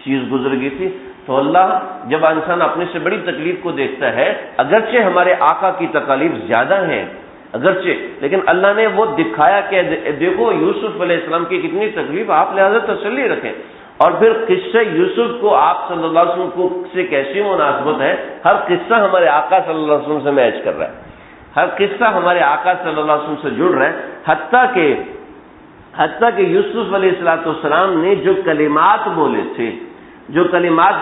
چیز گزر گئی تھی۔ تو اللہ جب انسان اپنے سے بڑی تکلیف کو دیکھتا ہے، اگرچہ ہمارے آقا کی تکالیف زیادہ ہیں اگرچہ، لیکن اللہ نے وہ دکھایا کہ دیکھو یوسف علیہ السلام کی کتنی تکلیف، آپ لہذا تسلی رکھیں۔ اور پھر قصہ یوسف کو آپ صلی اللہ علیہ وسلم کو سے کیسی مناسبت ہے، ہر قصہ ہمارے آقا صلی اللہ علیہ وسلم سے میچ کر رہا ہے، ہر قصہ ہمارے آقا صلی اللہ علیہ وسلم سے جڑ رہا ہے، حتیٰ کہ یوسف علیہ السلام نے جو کلمات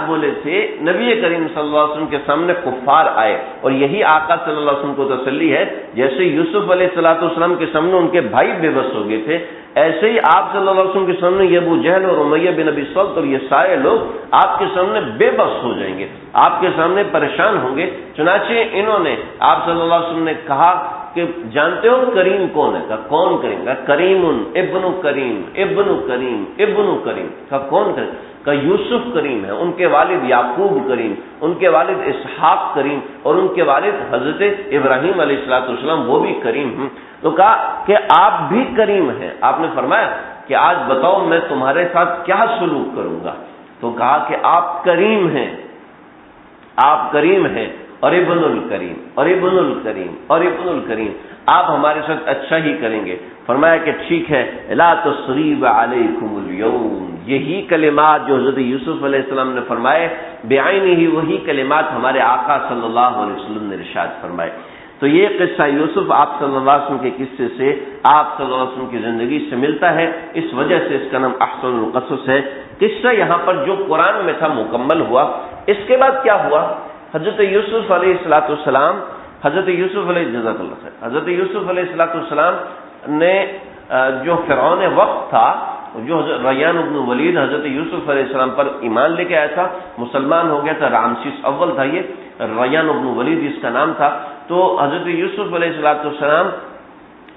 بولے تھے نبی کریم صلی اللہ علیہ وسلم کے سامنے کفار آئے، اور یہی آقا صلی اللہ علیہ وسلم کو تسلی ہے، جیسے یوسف علیہ السلام کے سامنے ان کے بھائی بے بس ہو گئے تھے، ایسے ہی آپ صلی اللہ علیہ وسلم کے سامنے یہ ابو جہل اور امیہ بن ابی سلط اور یہ سارے لوگ آپ کے سامنے بے بس ہو جائیں گے، آپ کے سامنے پریشان ہوں گے۔ چنانچہ انہوں نے آپ صلی اللہ علیہ وسلم نے کہا کہ جانتے ہو کریم کون ہے؟ کہا کون کریم؟ کہا کریم ابن کریم ابن کریم ابن کریم۔ کہا کون کریم؟ کہ یوسف کریم ہے، ان کے والد یعقوب کریم، ان کے والد اسحاق کریم، اور ان کے والد حضرت ابراہیم علیہ السلام وہ بھی کریم ہیں۔ تو کہا کہ آپ بھی کریم ہیں۔ آپ نے فرمایا کہ آج بتاؤ میں تمہارے ساتھ کیا سلوک کروں گا؟ تو کہا کہ آپ کریم ہیں اور ابن الکریم اور ابن الکریم اور ابن الکریم، آپ ہمارے ساتھ اچھا ہی کریں گے۔ فرمایا کہ ٹھیک ہے، لا تصریب علیکم اليوم، یہی کلمات جو حضرت یوسف علیہ السلام نے فرمائے بعینہ ہی، وہی کلمات ہمارے آقا صلی اللہ علیہ وسلم نے ارشاد فرمائے۔ تو یہ قصہ یوسف آپ صلی اللہ علیہ وسلم کے قصے سے، آپ صلی اللہ علیہ وسلم کی زندگی سے ملتا ہے، اس وجہ سے اس کا نام احسن القصص ہے۔ قصہ یہاں پر جو قرآن میں تھا مکمل ہوا۔ اس کے بعد کیا ہوا؟ حضرت یوسف علیہ السلام حضرت یوسف علیہ السلام نے جو فرعون وقت تھا، جو ریان بن ولید حضرت یوسف علیہ السلام پر ایمان لے کے آیا تھا، مسلمان ہو گیا تھا، رامسیس اول تھا، یہ ریان بن ولید اس کا نام تھا۔ تو حضرت یوسف علیہ السلام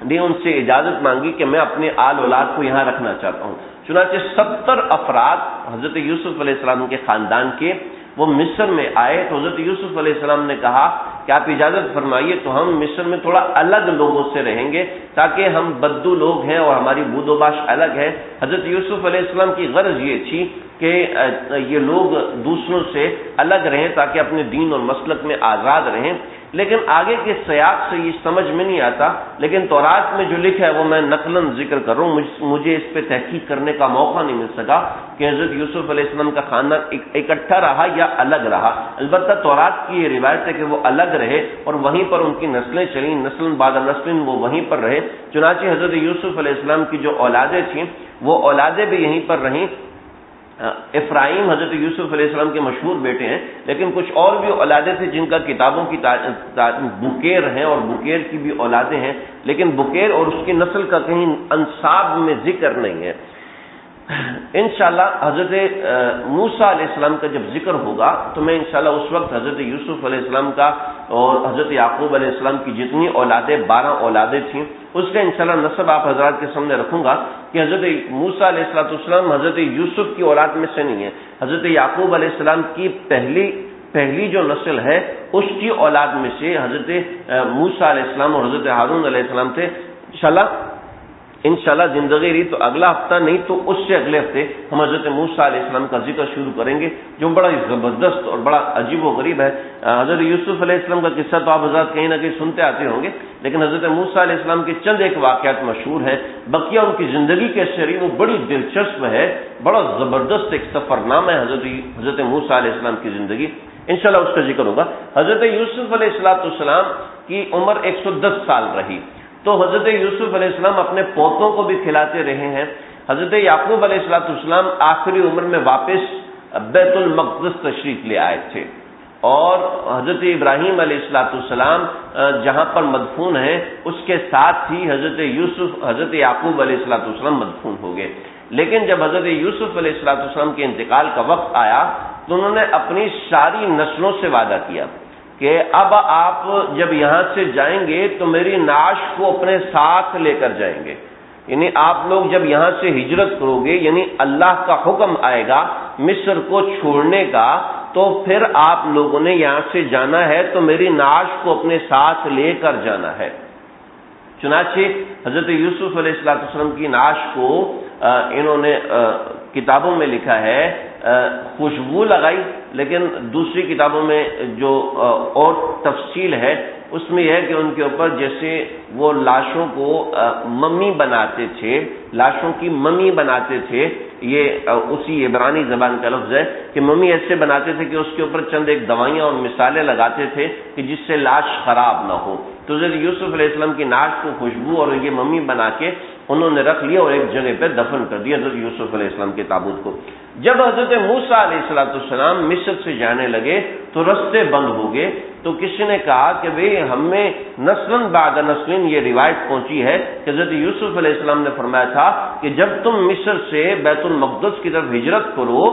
نے ان سے اجازت مانگی کہ میں اپنے آل اولاد کو یہاں رکھنا چاہتا ہوں۔ چنانچہ 70 افراد حضرت یوسف علیہ السلام کے خاندان کے وہ مصر میں آئے، تو حضرت یوسف علیہ السلام نے کہا کہ آپ اجازت فرمائیے تو ہم مصر میں تھوڑا الگ لوگوں سے رہیں گے، تاکہ ہم بدو لوگ ہیں اور ہماری بود و باش الگ ہے۔ حضرت یوسف علیہ السلام کی غرض یہ تھی کہ یہ لوگ دوسروں سے الگ رہیں تاکہ اپنے دین اور مسلک میں آزاد رہیں، لیکن آگے کے سیاق سے یہ سمجھ میں نہیں آتا، لیکن تورات میں جو لکھا ہے وہ میں نقلاً ذکر کر رہا ہوں، مجھے اس پہ تحقیق کرنے کا موقع نہیں مل سکا کہ حضرت یوسف علیہ السلام کا خاندان اکٹھا رہا یا الگ رہا۔ البتہ تورات کی یہ روایت ہے کہ وہ الگ رہے اور وہیں پر ان کی نسلیں چلیں، نسل بعد نسل وہ وہیں پر رہے۔ چنانچہ حضرت یوسف علیہ السلام کی جو اولادیں تھیں وہ اولادیں بھی یہیں پر رہیں۔ افراہیم حضرت یوسف علیہ السلام کے مشہور بیٹے ہیں، لیکن کچھ اور بھی اولادیں تھیں جن کا کتابوں کی بکیر ہیں اور بکیر کی بھی اولادیں ہیں، لیکن بکیر اور اس کی نسل کا کہیں انساب میں ذکر نہیں ہے۔ انشاءاللہ حضرت موسیٰ علیہ السلام کا جب ذکر ہوگا تو میں انشاءاللہ اس وقت حضرت یوسف علیہ السلام کا اور حضرت یعقوب علیہ السلام کی جتنی اولادیں 12 اولادیں تھیں اس کا انشاءاللہ نسب آپ حضرات کے سامنے رکھوں گا کہ حضرت موسیٰ علیہ السلام حضرت یوسف کی اولاد میں سے نہیں ہے، حضرت یعقوب علیہ السلام کی پہلی جو نسل ہے اس کی اولاد میں سے حضرت موسیٰ علیہ السلام اور حضرت ہارون علیہ السلام تھے۔ انشاءاللہ زندگی رہی تو اگلا ہفتہ نہیں تو اس سے اگلے ہفتے ہم حضرت موسیٰ علیہ السلام کا ذکر شروع کریں گے، جو بڑا ہی زبردست اور بڑا عجیب و غریب ہے۔ حضرت یوسف علیہ السلام کا قصہ تو آپ حضرات کہیں نہ کہیں سنتے آتے ہوں گے، لیکن حضرت موسیٰ علیہ السلام کے چند ایک واقعات مشہور ہیں، بقیہ ان کی زندگی کیسے رہی وہ بڑی دلچسپ ہے، بڑا زبردست ایک سفر نامہ ہے حضرت موسیٰ علیہ السلام کی زندگی، انشاءاللہ اس کا ذکر ہوگا۔ حضرت یوسف علیہ السلام کی عمر 110 سال رہی، تو حضرت یوسف علیہ السلام اپنے پوتوں کو بھی کھلاتے رہے ہیں۔ حضرت یعقوب علیہ السلام آخری عمر میں واپس بیت المقدس تشریف لے آئے تھے، اور حضرت ابراہیم علیہ السلام جہاں پر مدفون ہیں اس کے ساتھ ہی حضرت یعقوب علیہ السلام مدفون ہو گئے۔ لیکن جب حضرت یوسف علیہ السلام کے انتقال کا وقت آیا تو انہوں نے اپنی ساری نسلوں سے وعدہ کیا کہ اب آپ جب یہاں سے جائیں گے تو میری نعش کو اپنے ساتھ لے کر جائیں گے، یعنی آپ لوگ جب یہاں سے ہجرت کرو گے، یعنی اللہ کا حکم آئے گا مصر کو چھوڑنے کا، تو پھر آپ لوگوں نے یہاں سے جانا ہے تو میری نعش کو اپنے ساتھ لے کر جانا ہے۔ چنانچہ حضرت یوسف علیہ السلام کی نعش کو انہوں نے کتابوں میں لکھا ہے خوشبو لگائی، لیکن دوسری کتابوں میں جو اور تفصیل ہے اس میں یہ ہے کہ ان کے اوپر جیسے وہ لاشوں کو ممی بناتے تھے، لاشوں کی ممی بناتے تھے، یہ اسی عبرانی زبان کا لفظ ہے کہ ممی ایسے بناتے تھے کہ اس کے اوپر چند ایک دوائیاں اور مثالیں لگاتے تھے کہ جس سے لاش خراب نہ ہو۔ تو حضرت یوسف علیہ السلام کی نعش کو خوشبو اور یہ ممی بنا کے انہوں نے رکھ لیا اور ایک جگہ پہ دفن کر دیا حضرت یوسف علیہ السلام کے تابوت کو۔ جب حضرت موسیٰ علیہ السلام مصر سے جانے لگے تو رستے بند ہو گئے، تو کسی نے کہا کہ بھئی ہمیں نسلاً بعد نسلاً یہ روایت پہنچی ہے کہ حضرت یوسف علیہ السلام نے فرمایا تھا کہ جب تم مصر سے بیت المقدس کی طرف ہجرت کرو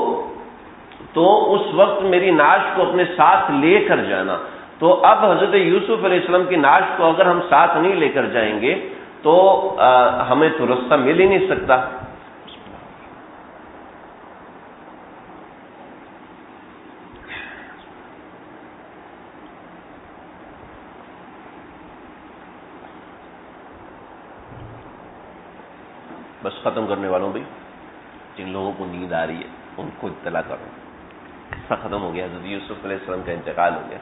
تو اس وقت میری نعش کو اپنے ساتھ لے کر جانا۔ تو اب حضرت یوسف علیہ السلام کی نعش کو اگر ہم ساتھ نہیں لے کر جائیں گے تو ہمیں تو رستہ مل ہی نہیں سکتا۔ بس ختم کرنے والوں بھائی، جن لوگوں کو نیند آ رہی ہے ان کو اطلاع کرو، ختم ہو گیا، حضرت یوسف علیہ السلام کا انتقال ہو گیا۔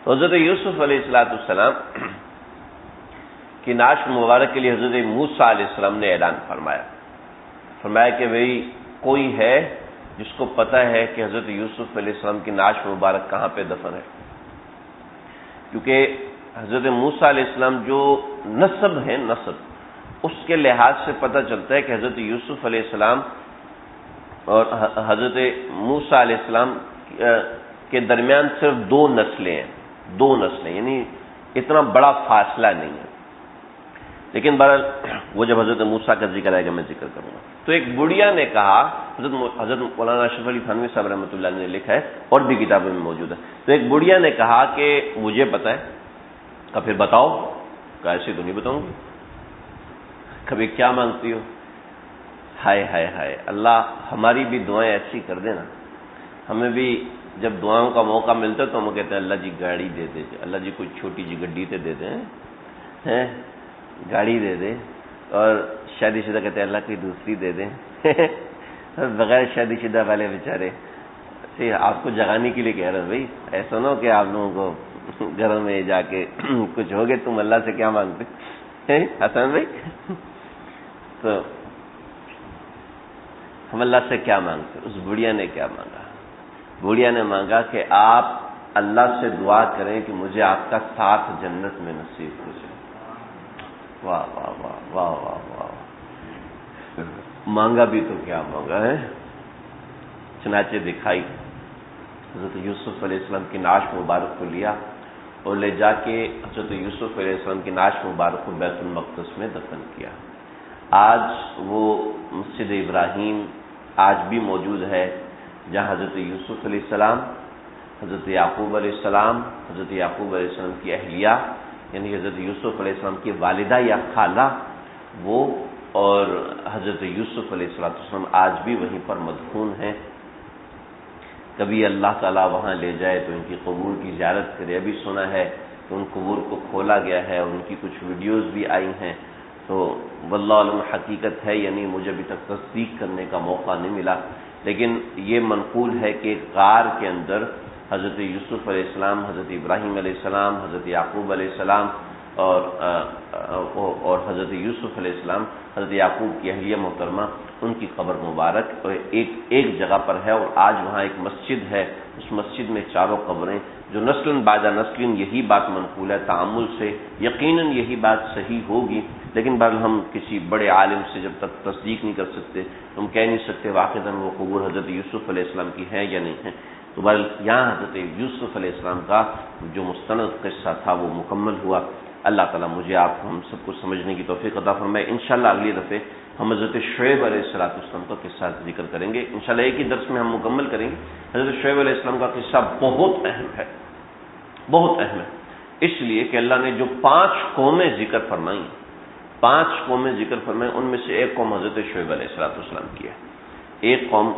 تو حضرت یوسف علیہ السلام کی نعش مبارک کے لیے حضرت موسیٰ علیہ السلام نے اعلان فرمایا کہ بھئی کوئی ہے جس کو پتہ ہے کہ حضرت یوسف علیہ السلام کی نعش مبارک کہاں پہ دفن ہے۔ کیونکہ حضرت موسیٰ علیہ السلام جو نسب ہے، نسب اس کے لحاظ سے پتہ چلتا ہے کہ حضرت یوسف علیہ السلام اور حضرت موسیٰ علیہ السلام کے درمیان صرف دو نسلیں ہیں، دو نسلیں، یعنی اتنا بڑا فاصلہ نہیں ہے. لیکن بہرحال وہ جب حضرت موسیٰ کا ذکر آئے گا میں ذکر کروں گا. تو ایک بڑھیا نے کہا، حضرت مولانا اشرف علی تھانوی صاحب رحمۃ اللہ نے لکھا ہے اور بھی کتابوں میں موجود ہے. تو ایک بڑھیا نے کہا کہ مجھے پتہ ہے. کہا پھر بتاؤ. کہا ایسے تو نہیں بتاؤں گی. کبھی کیا مانگتی ہو؟ ہائے ہائے ہائے، اللہ ہماری بھی دعائیں ایسی کر دینا. ہمیں بھی جب دعاؤں کا موقع ملتا ہے تو ہم کہتے ہیں اللہ جی گاڑی دے دے، اللہ جی کوئی چھوٹی جی گڈی تے دے دیں، گاڑی دے دے. اور شادی شدہ کہتے ہیں اللہ کوئی دوسری دے دیں. بغیر شادی شدہ والے بیچارے آپ کو جگانے کے لیے کہہ رہے ہیں بھائی ایسا نہ ہو کہ آپ لوگوں کو گھر میں جا کے کچھ ہو گئے تم اللہ سے کیا مانگتے حسن بھائی. تو ہم اللہ سے کیا مانگتے؟ اس بڑھیا نے کیا مانگا؟ بڑھیا نے مانگا کہ آپ اللہ سے دعا کریں کہ مجھے آپ کا ساتھ جنت میں نصیب ہو جائے. واہ واہ واہ واہ واہ واہ. مانگا بھی تو کیا مانگا ہے. چنانچہ دکھائی حضرت یوسف علیہ السلام کی نعش مبارک کو لیا اور لے جا کے حضرت یوسف علیہ السلام کی نعش مبارک کو بیت المقدس میں دفن کیا. آج وہ مسجد ابراہیم آج بھی موجود ہے جہاں حضرت یوسف علیہ السلام، حضرت یعقوب علیہ السلام، حضرت یعقوب علیہ السلام کی اہلیہ یعنی حضرت یوسف علیہ السلام کی والدہ یا خالہ وہ اور حضرت یوسف علیہ السلام آج بھی وہیں پر مدفون ہیں. کبھی اللہ تعالیٰ وہاں لے جائے تو ان کی قبور کی زیارت کرے. ابھی سنا ہے کہ ان قبور کو کھولا گیا ہے اور ان کی کچھ ویڈیوز بھی آئی ہیں. تو واللہ علم حقیقت ہے یعنی مجھے ابھی تک تصدیق کرنے کا موقع نہیں ملا، لیکن یہ منقول ہے کہ غار کے اندر حضرت یوسف علیہ السلام، حضرت ابراہیم علیہ السلام، حضرت یعقوب علیہ السلام اور حضرت یوسف علیہ السلام، حضرت یعقوب کی اہلیہ محترمہ ان کی قبر مبارک ایک جگہ پر ہے. اور آج وہاں ایک مسجد ہے، اس مسجد میں چاروں قبریں جو نسل بعد نسل یہی بات منقول ہے. تعامل سے یقیناً یہی بات صحیح ہوگی، لیکن بہرحال ہم کسی بڑے عالم سے جب تک تصدیق نہیں کر سکتے ہم کہہ نہیں سکتے واقعتاً وہ قبور حضرت یوسف علیہ السلام کی ہے یا نہیں ہے. تو بہرحال یہاں حضرت یوسف علیہ السلام کا جو مستند قصہ تھا وہ مکمل ہوا. اللہ تعالیٰ مجھے آپ ہم سب کو سمجھنے کی توفیق عطا فرمائے. انشاءاللہ اگلی دفعہ ہم حضرت شعیب علیہ السلام کا قصہ ذکر کریں گے. انشاءاللہ ایک ہی درس میں ہم مکمل کریں گے. حضرت شعیب علیہ السلام کا قصہ بہت اہم ہے، بہت اہم ہے، اس لیے کہ اللہ نے جو 5 قومیں ذکر فرمائیں، 5 قومیں ذکر فرمائیں، ان میں سے ایک قوم حضرت شعیب علیہ السلام کی ہے. ایک قوم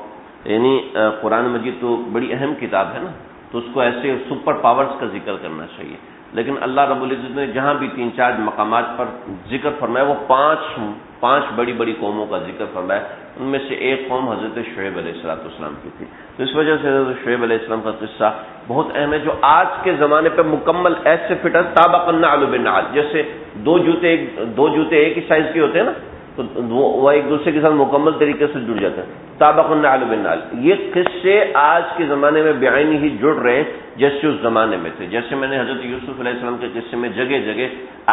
یعنی قرآن مجید تو بڑی اہم کتاب ہے نا، تو اس کو ایسے سپر پاورز کا ذکر کرنا چاہیے. لیکن اللہ رب العزت نے جہاں بھی 3-4 مقامات پر ذکر فرمایا وہ 5 بڑی بڑی قوموں کا ذکر فرمایا. ان میں سے ایک قوم حضرت شعیب علیہ السلام کی تھی. تو اس وجہ سے حضرت شعیب علیہ السلام کا قصہ بہت اہم ہے، جو آج کے زمانے پہ مکمل ایسے فٹ ہے سابق النعل بالنعل. جیسے دو جوتے ایک ہی سائز کے ہوتے ہیں نا، تو وہ ایک دوسرے کے ساتھ مکمل طریقے سے جڑ جاتے ہیں. سابق النعل بالنعل. یہ قصے آج کے زمانے میں بعینی ہی جڑ رہے جیسے اس زمانے میں تھے. جیسے میں نے حضرت یوسف علیہ السلام کے قصے میں جگہ جگہ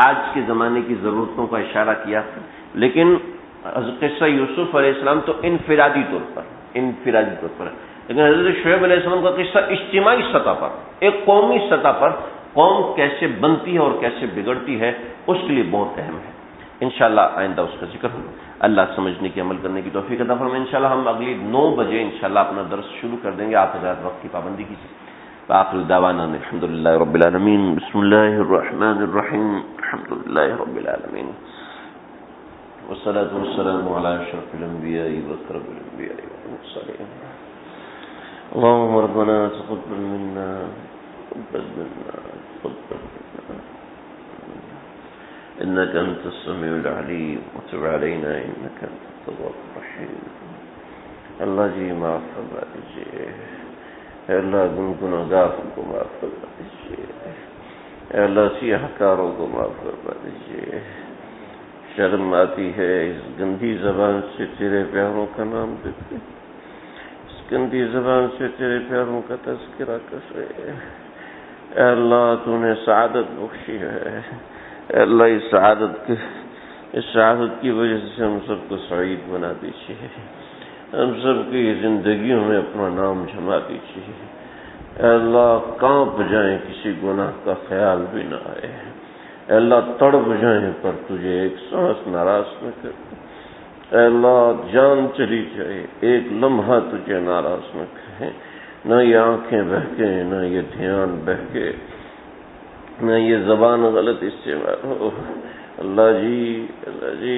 آج کے زمانے کی ضرورتوں کا اشارہ کیا، لیکن قصہ یوسف علیہ السلام تو انفرادی طور پر ہے. لیکن حضرت شعیب علیہ السلام کا قصہ اجتماعی سطح پر، ایک قومی سطح پر قوم کیسے بنتی ہے اور کیسے بگڑتی ہے اس کے لیے بہت اہم ہے. انشاءاللہ آئندہ اس کا ذکر ہوگا. اللہ سمجھنے کی عمل کرنے کی توفیق عطا فرمائے. انشاءاللہ ہم اگلی 9 بجے انشاءاللہ اپنا درس شروع کر دیں گے. آپ حضرات وقت کی پابندی کیجیے. وآخر دعوانا الحمدللہ رب العالمین. بسم اللہ الرحمن الرحیم. الحمدللہ رب العالمین والصلاة والسلام علی اشرف الانبیاء وأکرم الانبیاء والمرسلین. اللهم ربنا تقبل منا إنك أنت السميع العليم وتب علينا إنك أنت التواب الرحيم. اللہ جی معاف فرما دیجیے. اے اللہ گناہگاروں کو معاف فرما دیجیے. اے اللہ سیاہ کاروں کو معاف فرما دیجیے. شرم آتی ہے اس گندی زبان سے تیرے پیاروں کا نام دیتے، اس گندی زبان سے تیرے پیاروں کا تذکرہ کر رہے. اے اللہ تو نے سعادت بخشی ہے، اے اللہ اس سعادت کی وجہ سے ہم سب کو سعید بنا دیجیے، ہم سب کی زندگیوں میں اپنا نام جما دیجیے۔ اے اللہ کانپ جائیں، کسی گناہ کا خیال بھی نہ آئے، اے اللہ تڑپ جائیں پر تجھے ایک سانس ناراض نہ کر، اے اللہ جان چلی جائے ایک لمحہ تجھے ناراض نہ کریں، نہ یہ آنکھیں بہکیں، نہ یہ دھیان بہکے، نہ یہ زبان غلط استعمال ہو۔ اللہ جی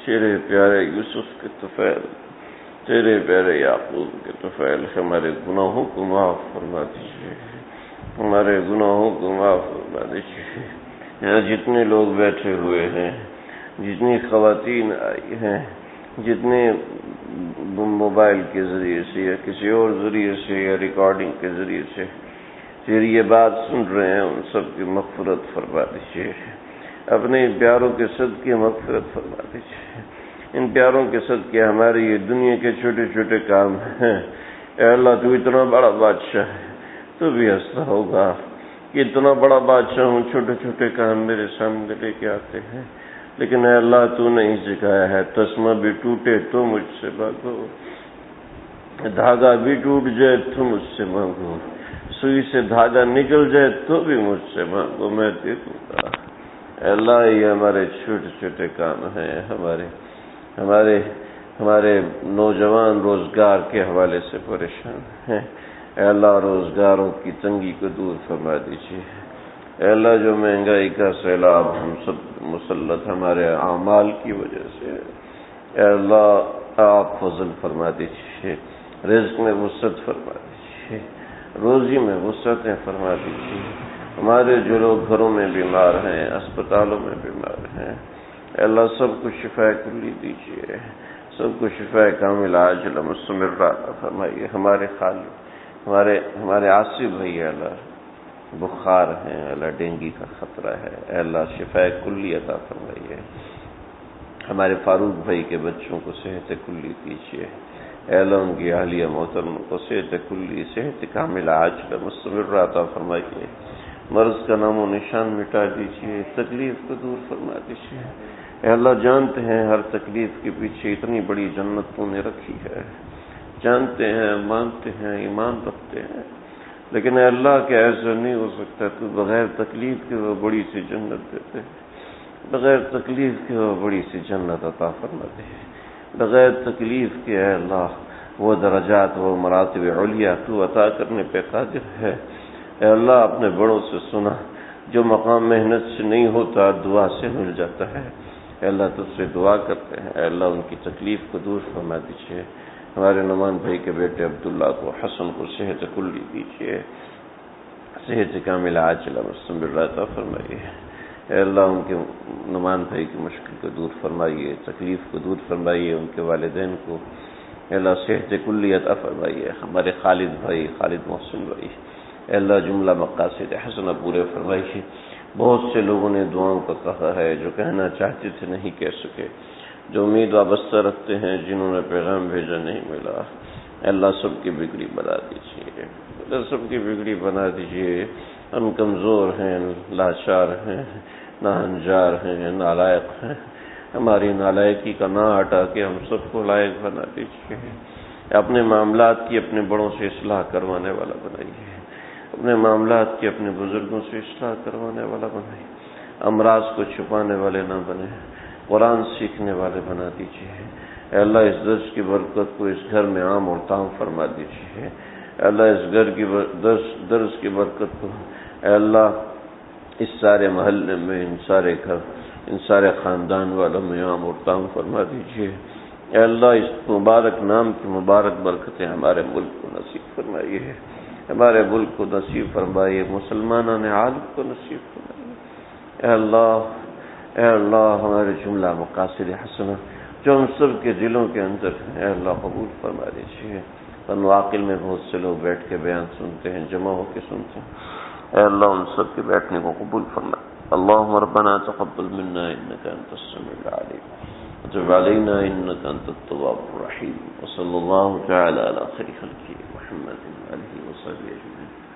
تیرے پیارے یوسف کے طفیل، تیرے پیارے یعقوب کے طفیل ہمارے گناہوں کو معاف فرما دیجیے، ہمارے گناہوں کو معاف فرما دیجیے۔ یہاں جتنے لوگ بیٹھے ہوئے ہیں، جتنی خواتین آئی ہیں، جتنے موبائل کے ذریعے سے یا کسی اور ذریعے سے یا ریکارڈنگ کے ذریعے سے تیری یہ بات سن رہے ہیں، ان سب کی مغفرت فرما دیجیے، اپنے پیاروں کے صدقے مغفرت فرما دیجیے۔ ان پیاروں کے صدقے ہمارے یہ دنیا کے چھوٹے چھوٹے کام ہیں، اے اللہ تو اتنا بڑا بادشاہ ہے، تو بھی ہنستا ہوگا کہ اتنا بڑا بادشاہ ہوں، چھوٹے چھوٹے کام میرے سامنے لے کے آتے ہیں، لیکن اے اللہ تو نہیں سکھایا ہے تسمہ بھی ٹوٹے تو مجھ سے مانگو، دھاگا بھی ٹوٹ جائے تو مجھ سے مانگو، سوئی سے دھاگا نکل جائے تو بھی مجھ سے مانگو، میں دے دوں گا۔ اے اللہ یہ ہمارے چھوٹے چھوٹے کام ہیں، ہمارے نوجوان روزگار کے حوالے سے پریشان ہیں، اے اللہ روزگاروں کی تنگی کو دور فرما دیجیے۔ اے اللہ جو مہنگائی کا سیلاب ہم سب مسلط ہمارے اعمال کی وجہ سے، اے اللہ آپ فضل فرما دیجیے، رزق میں وسعت فرما دیجیے، روزی میں وسعتیں فرما دیجیے۔ ہمارے جو لوگ گھروں میں بیمار ہیں، اسپتالوں میں بیمار ہیں، اے اللہ سب کو شفا کلی دیجیے، سب کو شفا کامل عاجل مستمرہ عطا فرمائیے۔ ہمارے عاصف بھائی اللہ بخار ہیں، اللہ ڈینگی کا خطرہ ہے، اے اللہ شفا کلی عطا فرمائیے۔ ہمارے فاروق بھائی کے بچوں کو صحت کلی دیجیے، اے اللہ ان کی اہلیہ محترم کو صحت کلی، صحت کامل عاجل مستمرہ عطا فرمائیے۔ مرض کا نام و نشان مٹا دیجیے، تکلیف کو دور فرما دیجیے۔ اے اللہ جانتے ہیں ہر تکلیف کے پیچھے اتنی بڑی جنت تو نے رکھی ہے، جانتے ہیں، مانتے ہیں، ایمان رکھتے ہیں، لیکن اے اللہ کہ ایسا نہیں ہو سکتا، تو بغیر تکلیف کے وہ بڑی سی جنت دیتے، بغیر تکلیف کے وہ بڑی سی جنت عطا فرما دے، بغیر تکلیف کے اے اللہ وہ درجات، وہ مراتب علیہ تو عطا کرنے پہ قادر ہے۔ اے اللہ اپنے بڑوں سے سنا، جو مقام محنت سے نہیں ہوتا دعا سے مل جاتا ہے، اے اللہ تجھ سے دعا کرتے ہیں، اے اللہ ان کی تکلیف کو دور فرما دیجیے۔ ہمارے نعمان بھائی کے بیٹے عبداللہ کو، حسن کو صحت کلی دیجیے، صحت کامل عاجلہ مستمرہ عطا فرمائیے۔ اے اللہ ان کے نعمان بھائی کی مشکل کو دور فرمائیے، تکلیف کو دور فرمائیے، ان کے والدین کو اے اللہ صحت کلی عطا فرمائیے۔ ہمارے خالد بھائی، خالد محسن بھائی، اے اللہ جملہ مقاصد حسنہ پورے فرمائیے۔ بہت سے لوگوں نے دعاؤں کا کہا ہے، جو کہنا چاہتے تھے نہیں کہہ سکے، جو امید وابستہ رکھتے ہیں، جنہوں نے پیغام بھیجا نہیں ملا، اے اللہ سب کی بگڑی بنا دیجیے، اللہ سب کی بگڑی بنا دیجیے۔ ہم کمزور ہیں، لاچار ہیں، ناہنجار ہیں، نالائق ہیں، ہماری نالائقی کا نہ ہٹا کے ہم سب کو لائق بنا دیجیے۔ اپنے معاملات کی اپنے بڑوں سے اصلاح کروانے والا بنائیے، اپنے معاملات کی اپنے بزرگوں سے اصلاح کروانے والا بنائیے، امراض کو چھپانے والے نہ بنے، قرآن سیکھنے والے بنا دیجیے۔ اے اللہ اس درس کی برکت کو اس گھر میں عام اور تام فرما دیجیے۔ اے اللہ اس گھر کی درس کی برکت کو اے اللہ اس سارے محلے میں، ان سارے گھر، ان سارے خاندان والوں میں عام اور تام فرما دیجیے۔ اے اللہ اس مبارک نام کی مبارک برکتیں ہمارے ملک کو نصیب فرمائیے، ہمارے ملک کو نصیب فرمائیے، مسلمانان عالم کو نصیب فرمائیے۔ اے اللہ ہمارے جملہ مقاصد حسنہ جو ہم سب کے دلوں کے اندر ہیں، اے اللہ قبول فرما دیجیے۔ فنواقل میں بہت سے لوگ بیٹھ کے بیان سنتے ہیں، جمع ہو کے سنتے ہیں، اے اللہ ان سب کے بیٹھنے کو قبول فرما۔ اللهم ربنا تقبل منا انك انت السميع العليم وتب علينا انك انت التواب الرحيم، وصلى الله تعالى على خير خلقه محمد وآله وصحبه اجمعين۔